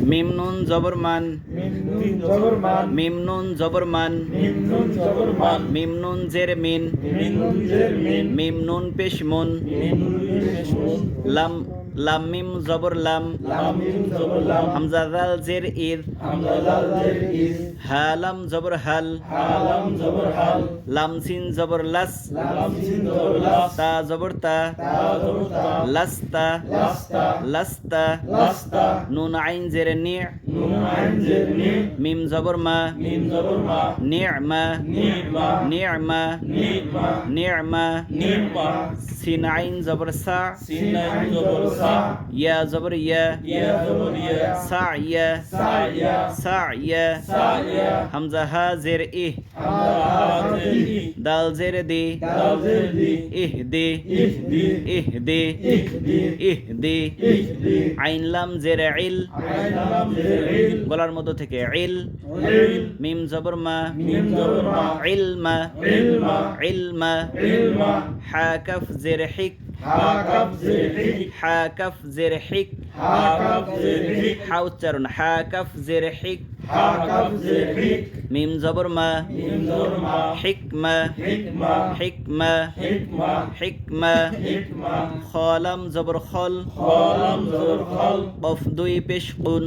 মিম নুন জবর মান মিম নুন জবর মান মিম নুন জের মিন মিম নুন পেশ মুন লাম লাম মিম জবর লাম হামজা জাল জের ইদ হা লাম জবর হাল লাম সিন জবর লাস তা জবর তা লাস্তা লাস্তা নুন আইন জের নি মিম জবর মা নি'মা নি'মা নি'মা সিন আইন জবর সা ইয়া জবর ইয়া সাইয়া সাইয়া হামজা হা জের ইহ দাল জের দি ইহদি ইহদি ইহদি আইন লাম জের ইল গলার মধ্য থেকে ইল মিম জবর মা ইলমা ইলমা হা কাফ জের হিক হা কাফ জের হিক হা উচ্চারণ হা কাফ জের হিক মিম জবর মা হিকমা হিকমা হিকমা খলাম জবর খল কফ দুই পেশ কুন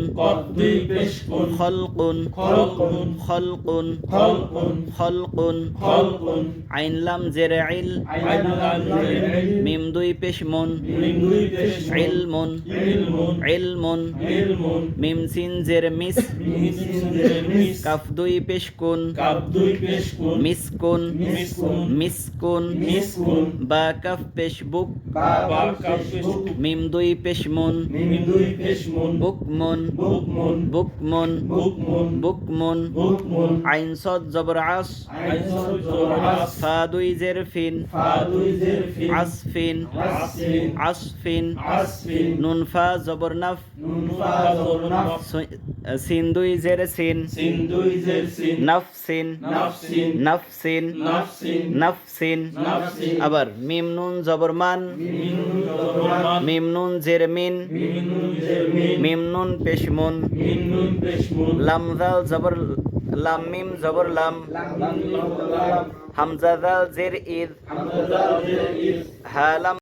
খলকুন খলকুন খলকুন আইন লাম জের ইল মিম দুই পেশ মুন ইলমুন ইলমুন মিম সিন জের মিস কাফ দুই পেশ কুন মিসকুন মিসকুন বা কাফ পেশ বুক মিম দুই পেশ মুন বুকমুন বুকমুন বুকমুন আইন সদ জবর আস ফা দুই জের ফিন আসফিন আসফিন নুন ফা জবর নাফ সিন দুই জের সিন নাফসিন নাফসিন নাফসিন আবার মিম নুন জবর মান মিম নুন জের মিন মিম নুন পেশ মুন লাম জাল জবর লাম মিম জবর লাম হামজা জাল জের ইদ হা লাম